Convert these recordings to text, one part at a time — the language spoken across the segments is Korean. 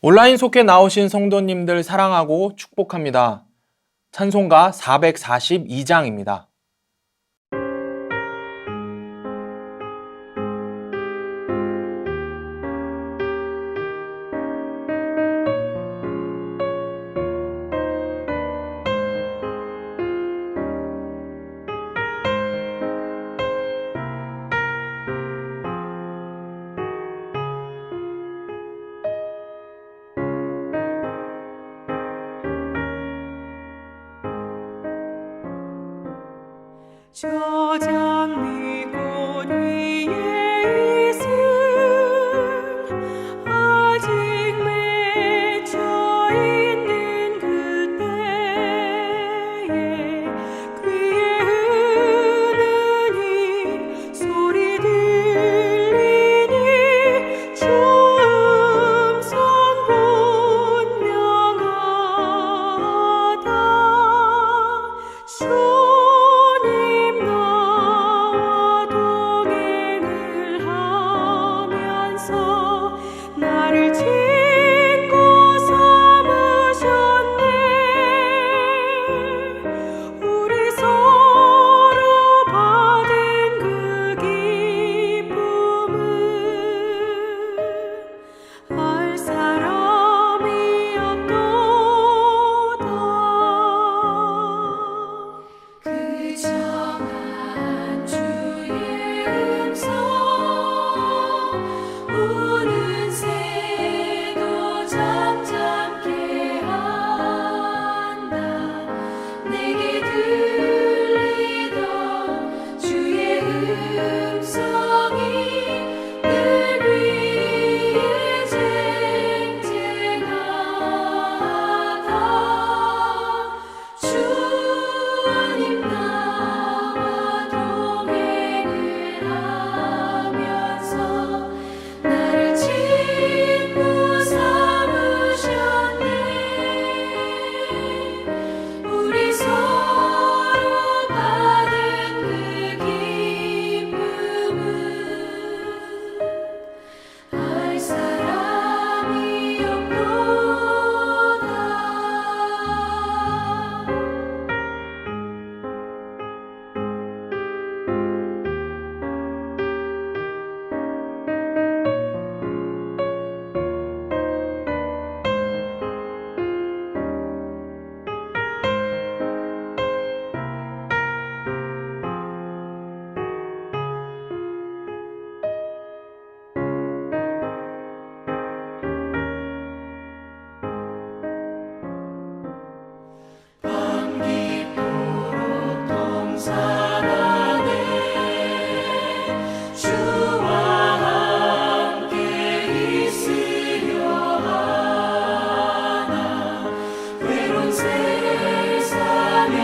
온라인 속에 나오신 성도님들 사랑하고 축복합니다. 찬송가 442장입니다. 저 장미꽃 위에 있음 아직 맺혀 있는 그때에 귀에 흐르는 소리 들리니 주 음성 분명하다. 주님 나와 동행을 하면서 나를 친구 삼으셨네. 우리 서로 받은 그 기쁨은 알 사람이 없도다. 그 정한 주의 음성 우는 새도 잠잠케 한다. 내게 들리던 주의 음성이 늘 위에 쟁쟁하다. 주님 나와 동행을 하면서 나를 친구 삼으셨네. 우리 서로 받은 그 기쁨은 알 사람이 없도다. 밤 깊도록 동산 안에 주와 함께 있으려 하나. 외로운 세상에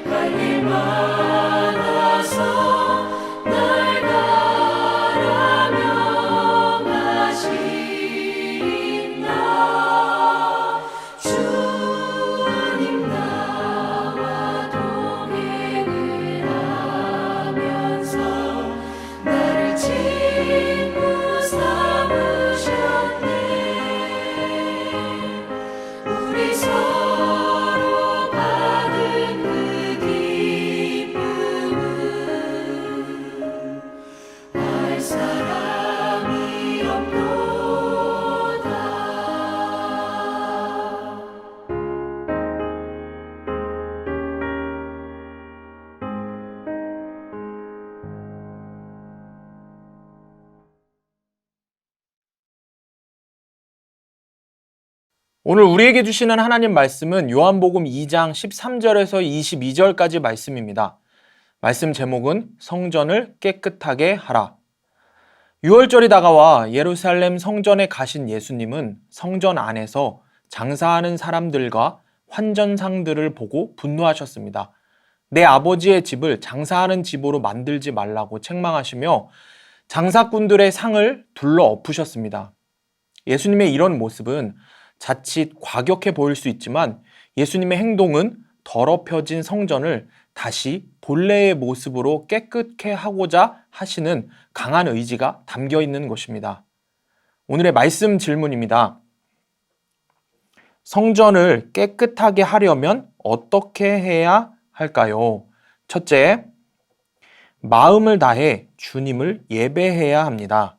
갈 일 많아서 날 가라 명하시나. 주님 나와 동행을 하면서 나를 친구 삼으셨네. 우리 서로 받은 그 기쁨은 알 사람이 없도다. 오늘 우리에게 주시는 하나님 말씀은 요한복음 2장 13절에서 22절까지 말씀입니다. 말씀 제목은 성전을 깨끗하게 하라. 6월절이 다가와 예루살렘 성전에 가신 예수님은 성전 안에서 장사하는 사람들과 환전상들을 보고 분노하셨습니다. 내 아버지의 집을 장사하는 집으로 만들지 말라고 책망하시며 장사꾼들의 상을 둘러 엎으셨습니다. 예수님의 이런 모습은 자칫 과격해 보일 수 있지만 예수님의 행동은 더럽혀진 성전을 다시 본래의 모습으로 깨끗게 하고자 하시는 강한 의지가 담겨 있는 것입니다. 오늘의 말씀 질문입니다. 성전을 깨끗하게 하려면 어떻게 해야 할까요? 첫째, 마음을 다해 주님을 예배해야 합니다.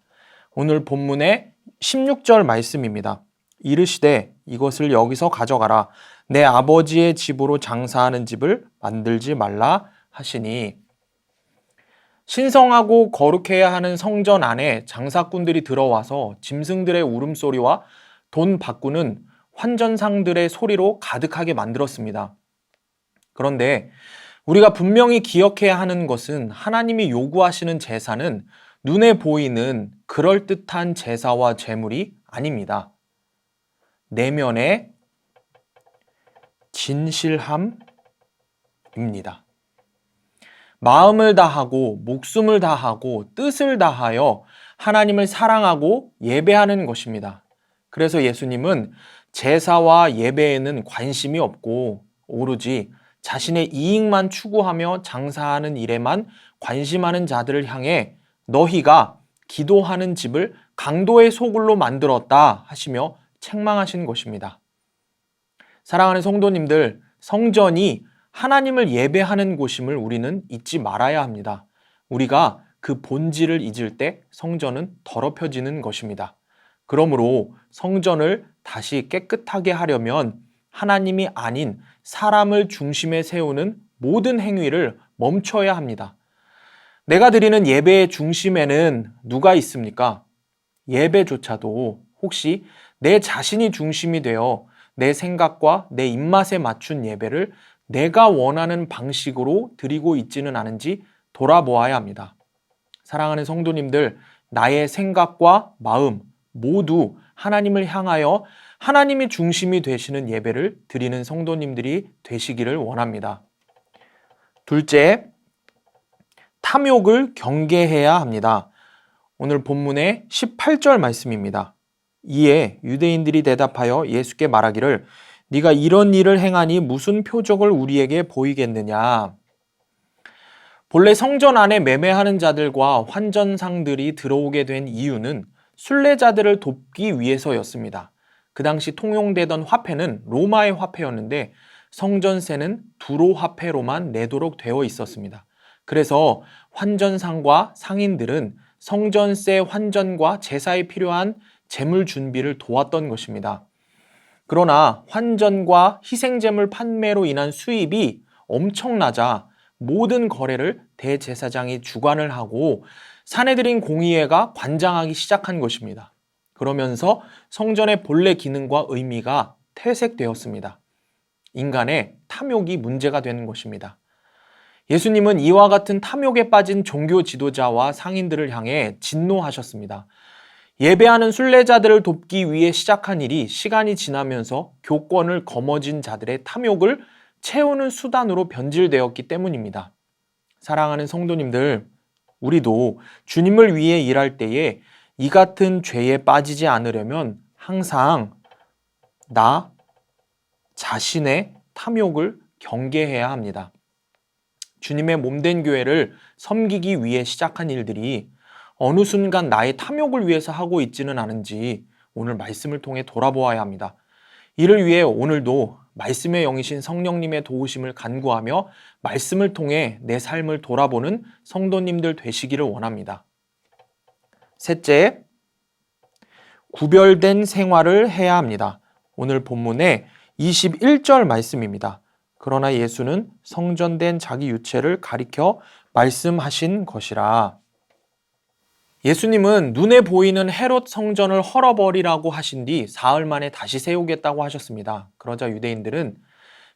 오늘 본문의 16절 말씀입니다. 이르시되 이것을 여기서 가져가라. 내 아버지의 집으로 장사하는 집을 만들지 말라 하시니, 신성하고 거룩해야 하는 성전 안에 장사꾼들이 들어와서 짐승들의 울음소리와 돈 바꾸는 환전상들의 소리로 가득하게 만들었습니다. 그런데 우리가 분명히 기억해야 하는 것은 하나님이 요구하시는 제사는 눈에 보이는 그럴듯한 제사와 제물이 아닙니다. 내면의 진실함입니다. 마음을 다하고 목숨을 다하고 뜻을 다하여 하나님을 사랑하고 예배하는 것입니다. 그래서 예수님은 제사와 예배에는 관심이 없고 오로지 자신의 이익만 추구하며 장사하는 일에만 관심하는 자들을 향해 너희가 기도하는 집을 강도의 소굴로 만들었다 하시며 책망하신 것입니다. 사랑하는 성도님들, 성전이 하나님을 예배하는 곳임을 우리는 잊지 말아야 합니다. 우리가 그 본질을 잊을 때 성전은 더럽혀지는 것입니다. 그러므로 성전을 다시 깨끗하게 하려면 하나님이 아닌 사람을 중심에 세우는 모든 행위를 멈춰야 합니다. 내가 드리는 예배의 중심에는 누가 있습니까? 예배조차도 혹시 내 자신이 중심이 되어 내 생각과 내 입맛에 맞춘 예배를 내가 원하는 방식으로 드리고 있지는 않은지 돌아보아야 합니다. 사랑하는 성도님들, 나의 생각과 마음 모두 하나님을 향하여 하나님이 중심이 되시는 예배를 드리는 성도님들이 되시기를 원합니다. 둘째, 탐욕을 경계해야 합니다. 오늘 본문의 18절 말씀입니다. 이에 유대인들이 대답하여 예수께 말하기를 네가 이런 일을 행하니 무슨 표적을 우리에게 보이겠느냐. 본래 성전 안에 매매하는 자들과 환전상들이 들어오게 된 이유는 순례자들을 돕기 위해서였습니다. 그 당시 통용되던 화폐는 로마의 화폐였는데 성전세는 두로 화폐로만 내도록 되어 있었습니다. 그래서 환전상과 상인들은 성전세 환전과 제사에 필요한 재물 준비를 도왔던 것입니다. 그러나 환전과 희생제물 판매로 인한 수입이 엄청나자 모든 거래를 대제사장이 주관을 하고 사내들인 공의회가 관장하기 시작한 것입니다. 그러면서 성전의 본래 기능과 의미가 퇴색되었습니다. 인간의 탐욕이 문제가 되는 것입니다. 예수님은 이와 같은 탐욕에 빠진 종교 지도자와 상인들을 향해 진노하셨습니다. 예배하는 순례자들을 돕기 위해 시작한 일이 시간이 지나면서 교권을 거머쥔 자들의 탐욕을 채우는 수단으로 변질되었기 때문입니다. 사랑하는 성도님들, 우리도 주님을 위해 일할 때에 이 같은 죄에 빠지지 않으려면 항상 나 자신의 탐욕을 경계해야 합니다. 주님의 몸된 교회를 섬기기 위해 시작한 일들이 어느 순간 나의 탐욕을 위해서 하고 있지는 않은지 오늘 말씀을 통해 돌아보아야 합니다. 이를 위해 오늘도 말씀의 영이신 성령님의 도우심을 간구하며 말씀을 통해 내 삶을 돌아보는 성도님들 되시기를 원합니다. 셋째, 구별된 생활을 해야 합니다. 오늘 본문의 21절 말씀입니다. 그러나 예수는 성전된 자기 유체를 가리켜 말씀하신 것이라. 예수님은 눈에 보이는 헤롯 성전을 헐어버리라고 하신 뒤 사흘 만에 다시 세우겠다고 하셨습니다. 그러자 유대인들은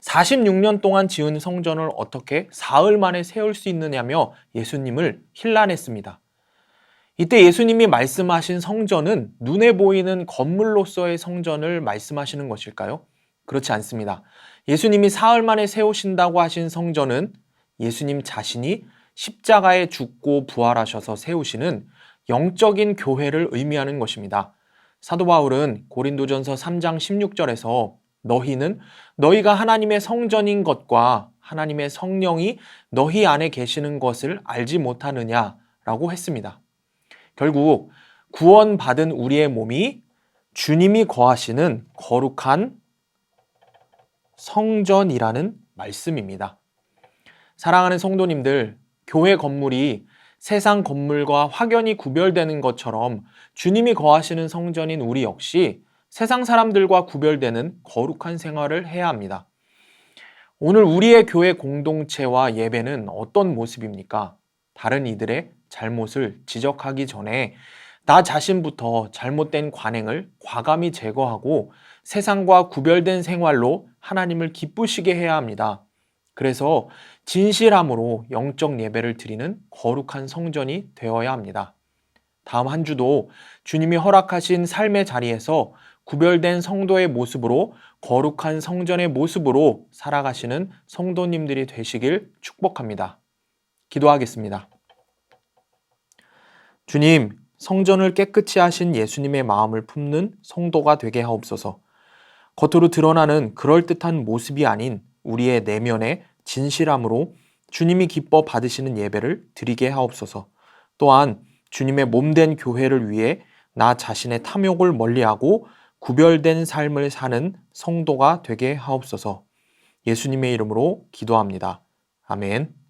46년 동안 지은 성전을 어떻게 사흘 만에 세울 수 있느냐며 예수님을 힐난했습니다. 이때 예수님이 말씀하신 성전은 눈에 보이는 건물로서의 성전을 말씀하시는 것일까요? 그렇지 않습니다. 예수님이 사흘 만에 세우신다고 하신 성전은 예수님 자신이 십자가에 죽고 부활하셔서 세우시는 영적인 교회를 의미하는 것입니다. 사도 바울은 고린도전서 3장 16절에서 너희는 너희가 하나님의 성전인 것과 하나님의 성령이 너희 안에 계시는 것을 알지 못하느냐라고 했습니다. 결국 구원받은 우리의 몸이 주님이 거하시는 거룩한 성전이라는 말씀입니다. 사랑하는 성도님들, 교회 건물이 세상 건물과 확연히 구별되는 것처럼 주님이 거하시는 성전인 우리 역시 세상 사람들과 구별되는 거룩한 생활을 해야 합니다. 오늘 우리의 교회 공동체와 예배는 어떤 모습입니까? 다른 이들의 잘못을 지적하기 전에 나 자신부터 잘못된 관행을 과감히 제거하고 세상과 구별된 생활로 하나님을 기쁘시게 해야 합니다. 그래서 진실함으로 영적 예배를 드리는 거룩한 성전이 되어야 합니다. 다음 한 주도 주님이 허락하신 삶의 자리에서 구별된 성도의 모습으로 거룩한 성전의 모습으로 살아가시는 성도님들이 되시길 축복합니다. 기도하겠습니다. 주님, 성전을 깨끗이 하신 예수님의 마음을 품는 성도가 되게 하옵소서. 겉으로 드러나는 그럴듯한 모습이 아닌 우리의 내면의 진실함으로 주님이 기뻐 받으시는 예배를 드리게 하옵소서. 또한 주님의 몸된 교회를 위해 나 자신의 탐욕을 멀리하고 구별된 삶을 사는 성도가 되게 하옵소서. 예수님의 이름으로 기도합니다. 아멘.